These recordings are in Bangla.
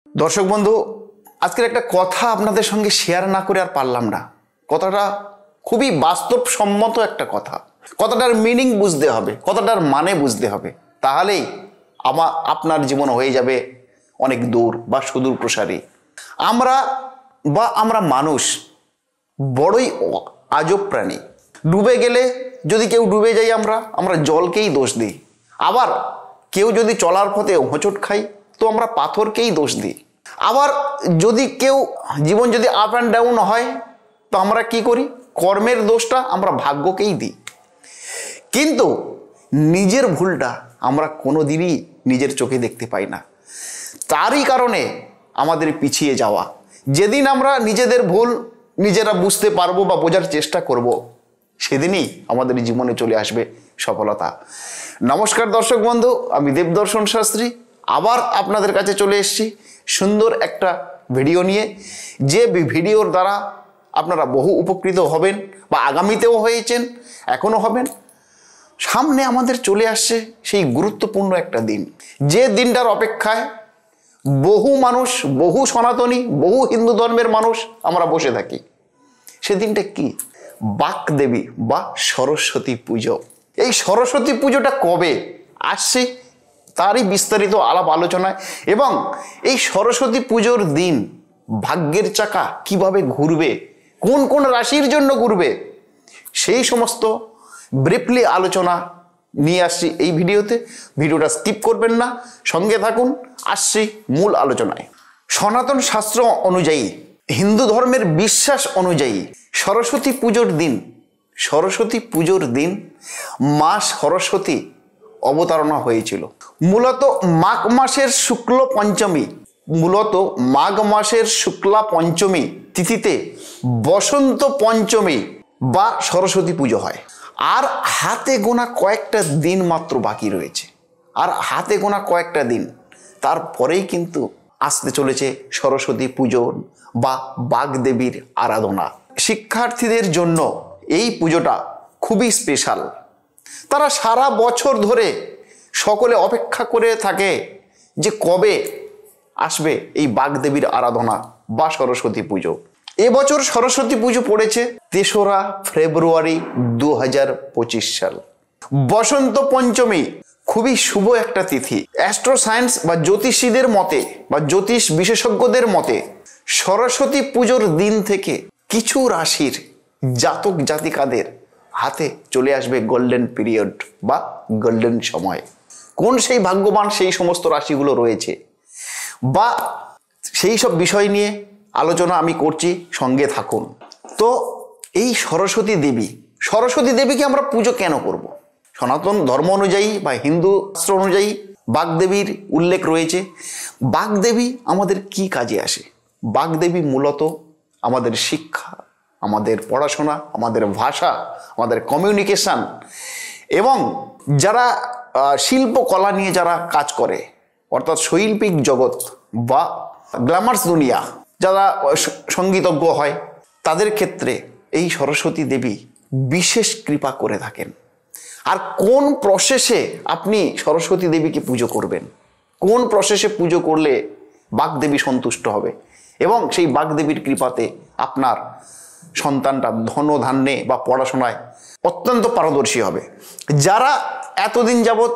দর্শক বন্ধু, আজকের একটা কথা আপনাদের সঙ্গে শেয়ার না করে আর পারলাম না। কথাটা খুবই বাস্তবসম্মত একটা কথা। কথাটার মিনিং বুঝতে হবে, কথাটার মানে বুঝতে হবে, তাহলেই আপনার জীবন হয়ে যাবে অনেক দূর বা সুদূর প্রসারী। আমরা মানুষ বড়ই আজব প্রাণী। ডুবে গেলে যদি কেউ ডুবে যাই আমরা জলকেই দোষ দিই। আবার কেউ যদি চলার পথে হোঁচট খাই তো আমরা পাথরকেই দোষ দিই। আবার যদি কেউ জীবন যদি আপ অ্যান্ড ডাউন হয় তো আমরা কি করি? কর্মের দোষটা আমরা ভাগ্যকেই দিই। কিন্তু নিজের ভুলটা আমরা কোনো দিনই নিজের চোখে দেখতে পাই না। তারই কারণে আমাদের পিছিয়ে যাওয়া। যেদিন আমরা নিজেদের ভুল নিজেরা বুঝতে পারবো বা বোঝার চেষ্টা করব, সেদিনই আমাদের জীবনে চলে আসবে সফলতা। নমস্কার দর্শক বন্ধু, আমি দেবদর্শন শাস্ত্রী আবার আপনাদের কাছে চলে এসেছি সুন্দর একটা ভিডিও নিয়ে। যে ভিডিওর দ্বারা আপনারা বহু উপকৃত হবেন বা আগামীতেও হয়েছেন, এখনও হবেন। সামনে আমাদের চলে আসছে সেই গুরুত্বপূর্ণ একটা দিন, যে দিনটার অপেক্ষায় বহু মানুষ, বহু সনাতনী, বহু হিন্দু ধর্মের মানুষ আমরা বসে থাকি। সেদিনটা কি? বাগদেবী বা সরস্বতী পুজো। এই সরস্বতী পুজোটা কবে আসছে তারই বিস্তারিত আলাপ আলোচনায়, এবং এই সরস্বতী পুজোর দিন ভাগ্যের চাকা কিভাবে ঘুরবে, কোন কোন রাশির জন্য ঘুরবে, সেই সমস্ত ব্রিফলি আলোচনা নিয়ে আসছি এই ভিডিওতে। ভিডিওটা স্কিপ করবেন না, সঙ্গে থাকুন। আসছি মূল আলোচনায়। সনাতন শাস্ত্র অনুযায়ী, হিন্দু ধর্মের বিশ্বাস অনুযায়ী সরস্বতী পুজোর দিন মা সরস্বতী অবতারণা হয়েছিল। মূলত মাঘ মাসের শুক্লা পঞ্চমী তিথিতে বসন্ত পঞ্চমী বা সরস্বতী পুজো হয়। আর হাতে গোনা কয়েকটা দিন মাত্র বাকি রয়েছে। তারপরেই কিন্তু আসতে চলেছে সরস্বতী পুজো বা বাগদেবীর আরাধনা। শিক্ষার্থীদের জন্য এই পুজোটা খুবই স্পেশাল। তারা সারা বছর ধরে সকলে অপেক্ষা করে থাকে যে কবে আসবে এই বাগদেবীর আরাধনা বা সরস্বতী পুজো। এবছর সরস্বতী পুজো পড়েছে 3রা ফেব্রুয়ারি 2025 সাল। বসন্ত পঞ্চমী খুবই শুভ একটা তিথি। অ্যাস্ট্রো সায়েন্স বা জ্যোতিষীদের মতে বা জ্যোতিষ বিশেষজ্ঞদের মতে সরস্বতী পুজোর দিন থেকে কিছু রাশির জাতক জাতিকাদের হাতে চলে আসবে গোল্ডেন পিরিয়ড বা গোল্ডেন সময়। কোন সেই ভাগ্যবান সেই সমস্ত রাশিগুলো রয়েছে বা সেই সব বিষয় নিয়ে আলোচনা আমি করছি, সঙ্গে থাকুন। তো এই সরস্বতী দেবীকে আমরা পুজো কেন করব? সনাতন ধর্ম অনুযায়ী বা হিন্দু শাস্ত্র অনুযায়ী বাগদেবীর উল্লেখ রয়েছে। বাগদেবী আমাদের কি কাজে আসে? বাগদেবী মূলত আমাদের শিক্ষা, আমাদের পড়াশোনা, আমাদের ভাষা, আমাদের কমিউনিকেশন, এবং যারা শিল্পকলা নিয়ে যারা কাজ করে, অর্থাৎ শৈল্পিক জগৎ বা গ্ল্যামার্স দুনিয়া, যারা সঙ্গীতজ্ঞ হয়, তাদের ক্ষেত্রে এই সরস্বতী দেবী বিশেষ কৃপা করে থাকেন। আর কোন প্রসেসে আপনি সরস্বতী দেবীকে পুজো করবেন, কোন প্রসেসে পুজো করলে বাগদেবী সন্তুষ্ট হবে এবং সেই বাগদেবীর কৃপাতে আপনার সন্তানটা ধনধান্যে বা পড়াশোনায় অত্যন্ত পারদর্শী হবে। যারা এতদিন যাবৎ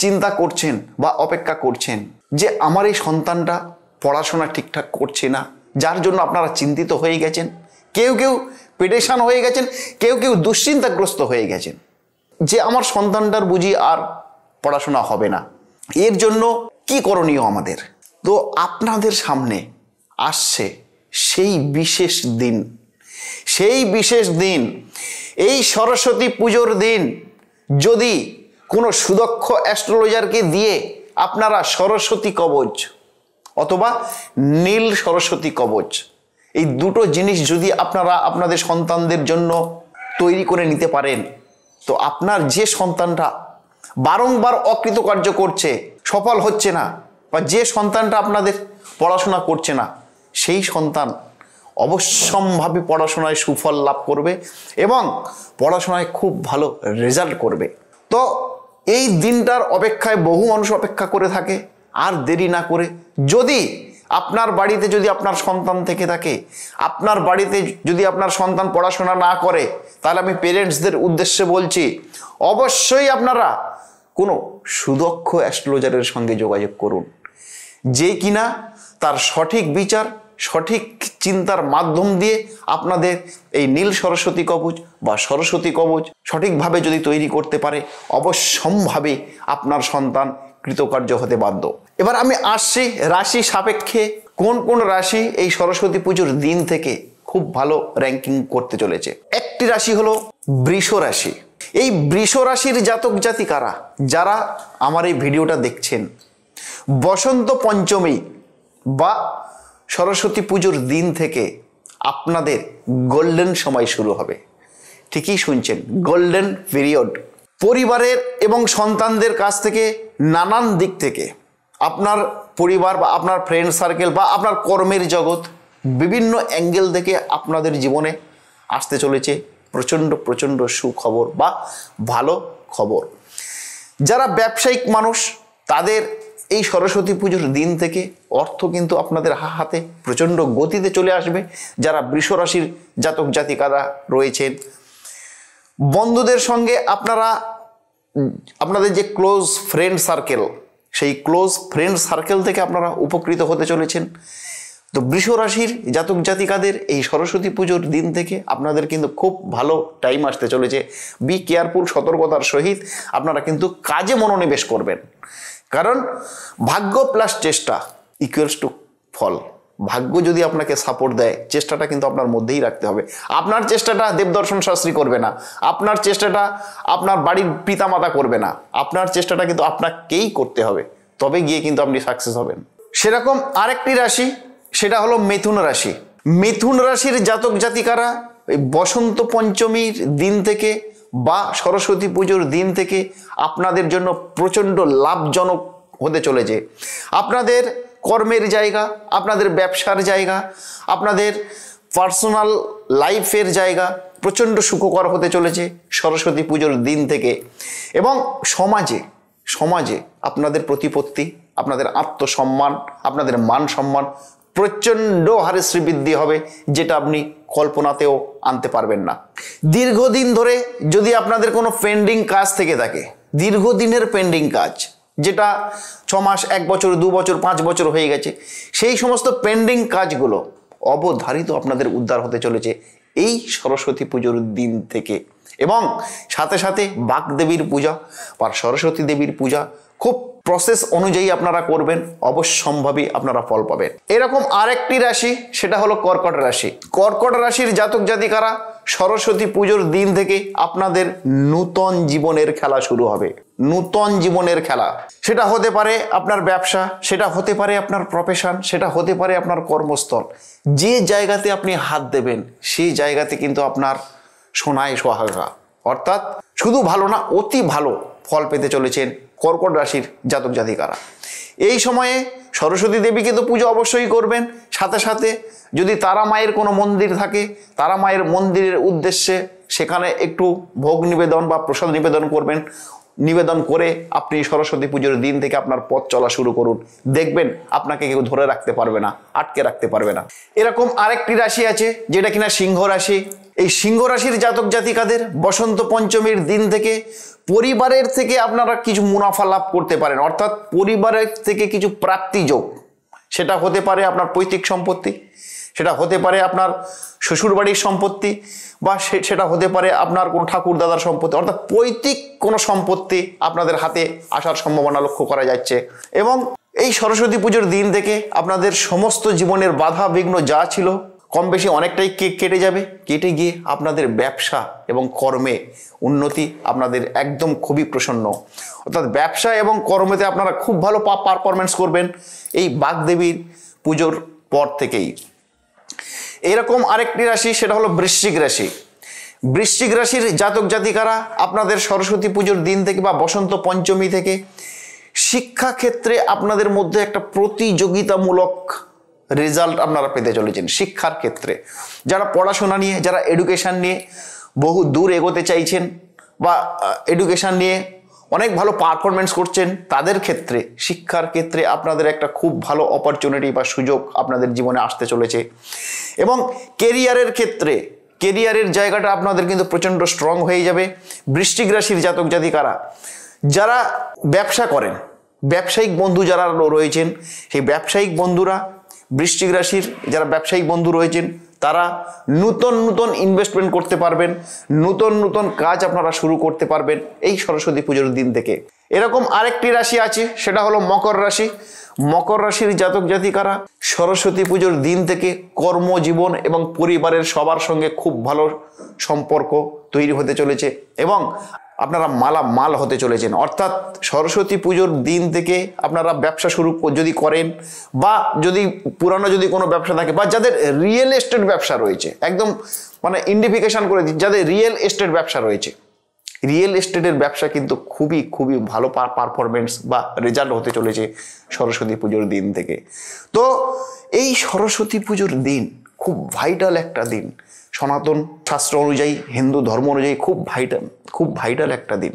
চিন্তা করছেন বা অপেক্ষা করছেন যে আমার এই সন্তানটা পড়াশোনা ঠিকঠাক করছে না, যার জন্য আপনারা চিন্তিত হয়ে গেছেন, কেউ পেরেশান হয়ে গেছেন, কেউ দুশ্চিন্তাগ্রস্ত হয়ে গেছেন যে আমার সন্তানটার বুঝি আর পড়াশোনা হবে না, এর জন্য কি করণীয় আমাদের? তো আপনাদের সামনে আসছে সেই বিশেষ দিন, এই সরস্বতী পুজোর দিন। যদি কোনো সুদক্ষ অ্যাস্ট্রোলজারকে দিয়ে আপনারা সরস্বতী কবচ অথবা নীল সরস্বতী কবচ, এই দুটো জিনিস যদি আপনারা আপনাদের সন্তানদের জন্য তৈরি করে নিতে পারেন, তো আপনার যে সন্তানটা বারংবার অকৃতকার্য করছে, সফল হচ্ছে না, বা যে সন্তানটা আপনাদের পড়াশোনা করছে না, সেই সন্তান অবশ্যম্ভাবী পড়াশোনায় সুফল লাভ করবে এবং পড়াশোনায় খুব ভালো রেজাল্ট করবে। তো এই দিনটার অপেক্ষায় বহু মানুষ অপেক্ষা করে থাকে। আর দেরি না করে যদি আপনার বাড়িতে যদি আপনার সন্তান থেকে থাকে, আপনার বাড়িতে যদি আপনার সন্তান পড়াশোনা না করে, তাহলে আমি পেরেন্টসদের উদ্দেশ্যে বলছি অবশ্যই আপনারা কোনো সুদক্ষ অ্যাস্ট্রোলজারের সঙ্গে যোগাযোগ করুন, যে কিনা তার সঠিক বিচার, সঠিক চিন্তার মাধ্যম দিয়ে আপনাদের এই নীল সরস্বতী কবচ বা সরস্বতী কবচ সঠিকভাবে যদি তৈরি করতে পারে, অবশ্যম্ভাবী আপনার সন্তান কৃতকার্য হতে বাধ্য। এবার আমি আসছি রাশি সাপেক্ষে কোন কোন রাশি এই সরস্বতী পুজোর দিন থেকে খুব ভালো র্যাঙ্কিং করতে চলেছে। একটি রাশি হলো বৃষ রাশি। এই বৃষ রাশির জাতক জাতিকারা যারা আমার এই ভিডিওটা দেখছেন, বসন্ত পঞ্চমী বা সরস্বতী পুজোর দিন থেকে আপনাদের গোল্ডেন সময় শুরু হবে। ঠিকই শুনছেন, গোল্ডেন পিরিয়ড। পরিবারের এবং সন্তানদের কাছ থেকে নানান দিক থেকে আপনার পরিবার বা আপনার ফ্রেন্ড সার্কেল বা আপনার কর্মের জগৎ বিভিন্ন অ্যাঙ্গেল থেকে আপনাদের জীবনে আসতে চলেছে প্রচণ্ড প্রচণ্ড সুখবর বা ভালো খবর। যারা ব্যবসায়িক মানুষ তাদের এই সরস্বতী পুজোর দিন থেকে অর্থ কিন্তু আপনাদের হাতে প্রচণ্ড গতিতে চলে আসবে। যারা বৃষ রাশির জাতক জাতিকারা রয়েছেন, বন্ধুদের সঙ্গে আপনাদের যে ক্লোজ ফ্রেন্ড সার্কেল, সেই ক্লোজ ফ্রেন্ড সার্কেল থেকে আপনারা উপকৃত হতে চলেছেন। তো বৃষ রাশির জাতক জাতিকাদের এই সরস্বতী পুজোর দিন থেকে আপনাদের কিন্তু খুব ভালো টাইম আসতে চলেছে। বি কেয়ারফুল, সতর্কতার সহিত আপনারা কিন্তু কাজে মনোনিবেশ করবেন, কারণ ভাগ্য প্লাস চেষ্টা ইকুয়ালস টু ফল। ভাগ্য যদি আপনাকে সাপোর্ট দেয়, চেষ্টাটা কিন্তু আপনার মধ্যেই রাখতে হবে। আপনার চেষ্টাটা দেবদর্শন শাস্ত্রী করবে না, আপনার চেষ্টাটা আপনার বাড়ির পিতামাতা করবে না, আপনার চেষ্টাটা কিন্তু আপনাকেই করতে হবে, তবে গিয়ে কিন্তু আপনি সাকসেস হবেন। সেরকম আরেকটি রাশি, সেটা হলো মিথুন রাশি। মিথুন রাশির জাতক জাতিকারা এই বসন্ত পঞ্চমীর দিন থেকে বা সরস্বতী পুজোর দিন থেকে আপনাদের জন্য প্রচণ্ড লাভজনক হতে চলেছে। আপনাদের কর্মের জায়গা, আপনাদের ব্যবসার জায়গা, আপনাদের পার্সোনাল লাইফের জায়গা প্রচণ্ড সুখকর হতে চলেছে সরস্বতী পুজোর দিন থেকে। এবং সমাজে আপনাদের প্রতিপত্তি, আপনাদের আত্মসম্মান, আপনাদের মান সম্মান প্রচণ্ড হারে শ্রীবৃদ্ধি হবে, যেটা আপনি কল্পনাতেও আনতে পারবেন না। দীর্ঘদিন ধরে যদি আপনাদের কোনো পেন্ডিং কাজ থেকে থাকে, দীর্ঘদিনের পেন্ডিং কাজ, যেটা 6 মাস, 1 বছর, 2 বছর, 5 বছর হয়ে গেছে, সেই সমস্ত পেন্ডিং কাজগুলো অবধারিত আপনাদের উদ্ধার হতে চলেছে এই সরস্বতী পুজোর দিন থেকে। এবং সাথে সাথে বাগদেবীর পূজা বা সরস্বতী দেবীর পূজা খুব প্রসেস অনুযায়ী আপনারা করবেন, অবশ্যম্ভাবী আপনারা ফল পাবেন। এরকম আরেকটি রাশি, সেটা হলো কর্কট রাশি। কর্কট রাশির জাতক জাতিকারা সরস্বতী পুজোর দিন থেকে আপনাদের নূতন জীবনের খেলা শুরু হবে। নূতন জীবনের খেলা, সেটা হতে পারে আপনার ব্যবসা, সেটা হতে পারে আপনার প্রফেশন, সেটা হতে পারে আপনার কর্মস্থল। যে জায়গাতে আপনি হাত দেবেন সেই জায়গাতে কিন্তু আপনার সোনায় সোহাগা, অর্থাৎ শুধু ভালো না, অতি ভালো ফল পেতে চলেছেন কর্কট রাশির জাতক জাতিকারা। এই সময়ে সরস্বতী দেবীকে তো পুজো অবশ্যই করবেন, সাথে সাথে যদি তারা মায়ের কোনো মন্দির থাকে, তারা মায়ের মন্দিরের উদ্দেশ্যে সেখানে একটু ভোগ নিবেদন বা প্রসাদ নিবেদন করবেন। নিবেদন করে আপনি সরস্বতী পুজোর দিন থেকে আপনার পথ চলা শুরু করুন, দেখবেন আপনাকে কেউ ধরে রাখতে পারবে না, আটকে রাখতে পারবে না। এরকম আরেকটি রাশি আছে, যেটা কিনা সিংহ রাশি। এই সিংহ রাশির জাতক জাতিকাদের বসন্ত পঞ্চমীর দিন থেকে পরিবারের থেকে আপনারা কিছু মুনাফা লাভ করতে পারেন, অর্থাৎ পরিবারের থেকে কিছু প্রাপ্তি যোগ। সেটা হতে পারে আপনার পৈতৃক সম্পত্তি, সেটা হতে পারে আপনার শ্বশুরবাড়ির সম্পত্তি, বা সেটা হতে পারে আপনার কোনো ঠাকুর দাদার সম্পত্তি, অর্থাৎ পৈতৃক কোনো সম্পত্তি আপনাদের হাতে আসার সম্ভাবনা লক্ষ্য করা যাচ্ছে। এবং এই সরস্বতী পুজোর দিন থেকে আপনাদের সমস্ত জীবনের বাধা বিঘ্ন যা ছিল কম বেশি অনেকটাই কেটে যাবে। কেটে গিয়ে আপনাদের ব্যবসা এবং কর্মে উন্নতি আপনাদের একদম খুবই প্রসন্ন, অর্থাৎ ব্যবসা এবং কর্মেতে আপনারা খুব ভালো পারফরমেন্স করবেন এই বাগদেবীর পুজোর পর থেকেই। এরকম আরেকটি রাশি, সেটা হলো বৃশ্চিক রাশি। বৃশ্চিক রাশির জাতক জাতিকারা আপনাদের সরস্বতী পুজোর দিন থেকে বা বসন্ত পঞ্চমী থেকে শিক্ষাক্ষেত্রে আপনাদের মধ্যে একটা প্রতিযোগিতামূলক রেজাল্ট আপনারা পেতে চলেছেন শিক্ষার ক্ষেত্রে। যারা পড়াশোনা নিয়ে, যারা এডুকেশন নিয়ে বহু দূর এগোতে চাইছেন বা এডুকেশন নিয়ে অনেক ভালো পারফরমেন্স করছেন, তাদের ক্ষেত্রে শিক্ষার ক্ষেত্রে আপনাদের একটা খুব ভালো অপরচুনিটি বা সুযোগ আপনাদের জীবনে আসতে চলেছে। এবং কেরিয়ারের ক্ষেত্রে কেরিয়ারের জায়গাটা আপনাদের কিন্তু প্রচণ্ড স্ট্রং হয়ে যাবে। বৃশ্চিক রাশির জাতক জাতিকারা যারা ব্যবসা করেন, ব্যবসায়িক বন্ধু যারা রয়েছেন, সেই ব্যবসায়িক বন্ধুরা, বৃশ্চিক রাশির যারা ব্যবসায়িক বন্ধু রয়েছেন, তারা নূতন নূতন ইনভেস্টমেন্ট করতে পারবেন, নূতন নূতন কাজ আপনারা শুরু করতে পারবেন এই সরস্বতী পুজোর দিন থেকে। এরকম আরেকটি রাশি আছে, সেটা হলো মকর রাশি। মকর রাশির জাতক জাতিকারা সরস্বতী পুজোর দিন থেকে কর্মজীবন এবং পরিবারের সবার সঙ্গে খুব ভালো সম্পর্ক তৈরি হতে চলেছে এবং আপনারা মালামাল হতে চলেছেন। অর্থাৎ সরস্বতী পুজোর দিন থেকে আপনারা ব্যবসা শুরু যদি করেন, বা যদি পুরানো যদি কোনো ব্যবসা থাকে, বা যাদের রিয়েল এস্টেট ব্যবসা রয়েছে, একদম মানে ইন্ডিফিকেশন করে দিন, যাদের রিয়েল এস্টেট ব্যবসা রয়েছে, রিয়েল এস্টেটের ব্যবসা কিন্তু খুবই খুবই ভালো পারফরমেন্স বা রেজাল্ট হতে চলেছে সরস্বতী পুজোর দিন থেকে। তো এই সরস্বতী পুজোর দিন খুব ভাইটাল একটা দিন, সনাতন শাস্ত্র অনুযায়ী, হিন্দু ধর্ম অনুযায়ী খুব ভাইটাল একটা দিন।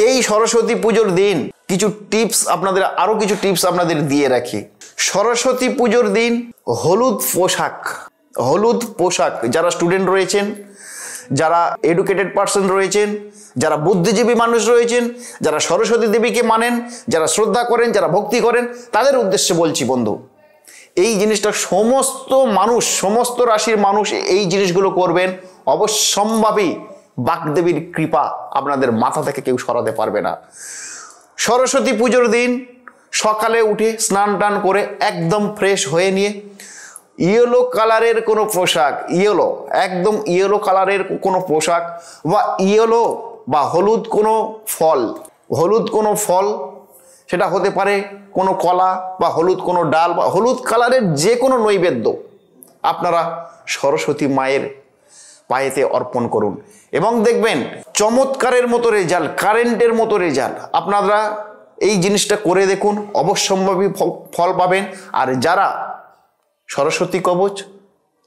এই সরস্বতী পুজোর দিন কিছু টিপস আপনাদের, আরো কিছু টিপস আপনাদের দিয়ে রাখি। সরস্বতী পুজোর দিন হলুদ পোশাক যারা স্টুডেন্ট রয়েছেন, যারা এডুকেটেড পার্সন রয়েছেন, যারা বুদ্ধিজীবী মানুষ রয়েছেন, যারা সরস্বতী দেবীকে মানেন, যারা শ্রদ্ধা করেন, যারা ভক্তি করেন, তাদের উদ্দেশ্যে বলছি বন্ধু, এই জিনিসটা সমস্ত রাশির মানুষ এই জিনিসগুলো করবেন, অবশ্যম্ভাবী বাগদেবীর কৃপা আপনাদের মাথা থেকে কেউ সরাতে পারবে না। সরস্বতী পুজোর দিন সকালে উঠে স্নান টান করে একদম ফ্রেশ হয়ে নিয়ে ইয়েলো কালারের কোনো পোশাক, একদম ইয়েলো কালারের কোনো পোশাক, বা ইয়েলো বা হলুদ কোনো ফল, সেটা হতে পারে কোনো কলা বা হলুদ কোনো ডাল বা হলুদ কালারের যে কোনো নৈবেদ্য আপনারা সরস্বতী মায়ের পায়েতে অর্পণ করুন এবং দেখবেন চমৎকারের মতো রেজাল্ট, কারেন্টের মতো রেজাল্ট। আপনারা এই জিনিসটা করে দেখুন, অবশ্যম্ভাবী ফল পাবেন। আর যারা সরস্বতী কবচ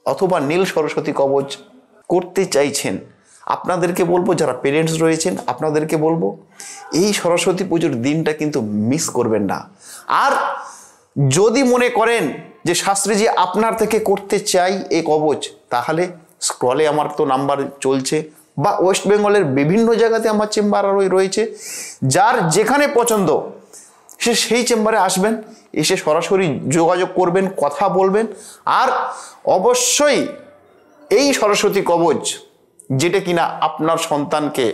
অথবা নীল সরস্বতী কবচ করতে চাইছেন, আপনাদেরকে বলবো, যারা পেরেন্টস রয়েছেন আপনাদেরকে বলবো, এই সরস্বতী পুজোর দিনটা কিন্তু মিস করবেন না। আর যদি মনে করেন যে শাস্ত্রীজি আপনার থেকে করতে চাই এই কবচ, তাহলে স্ক্রলে আমার তো নাম্বার চলছে, বা ওয়েস্ট বেঙ্গলের বিভিন্ন জায়গাতে আমার চেম্বার রয়েছে, যার যেখানে পছন্দ সে সেই চেম্বারে আসবেন, এসে সরাসরি যোগাযোগ করবেন, কথা বলবেন। আর অবশ্যই এই সরস্বতী কবচ, যেটা কিনা আপনার সন্তানকে,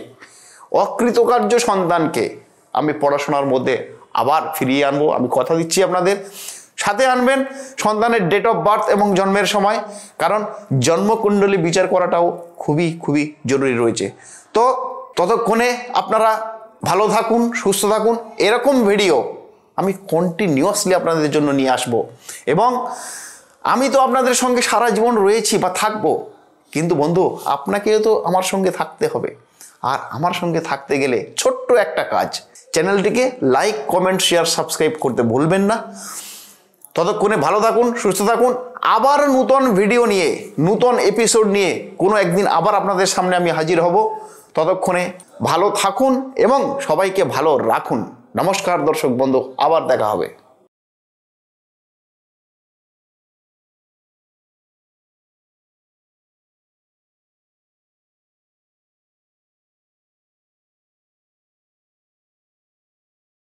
অকৃতকার্য সন্তানকে আমি পড়াশোনার মধ্যে আবার ফিরিয়ে আনবো, আমি কথা দিচ্ছি আপনাদের। সাথে আনবেন সন্তানের ডেট অফ বার্থ এবং জন্মের সময়, কারণ জন্মকুণ্ডলী বিচার করাটাও খুবই খুবই জরুরি রয়েছে। তো ততক্ষণে আপনারা ভালো থাকুন, সুস্থ থাকুন। এরকম ভিডিও আমি কন্টিনিউয়াসলি আপনাদের জন্য নিয়ে আসব, এবং আমি তো আপনাদের সঙ্গে সারা জীবন রয়েছি বা থাকবো, কিন্তু বন্ধু আপনাকেও তো আমার সঙ্গে থাকতে হবে। আর আমার সঙ্গে থাকতে গেলে ছোট্ট একটা কাজ, চ্যানেলটিকে লাইক, কমেন্ট, শেয়ার, সাবস্ক্রাইব করতে ভুলবেন না। ততক্ষণে ভালো থাকুন, সুস্থ থাকুন। আবার নতুন ভিডিও নিয়ে, নতুন এপিসোড নিয়ে কোনো একদিন আবার আপনাদের সামনে আমি হাজির হব। ততক্ষণে ভালো থাকুন এবং সবাইকে ভালো রাখুন। নমস্কার দর্শক বন্ধু, আবার দেখা হবে।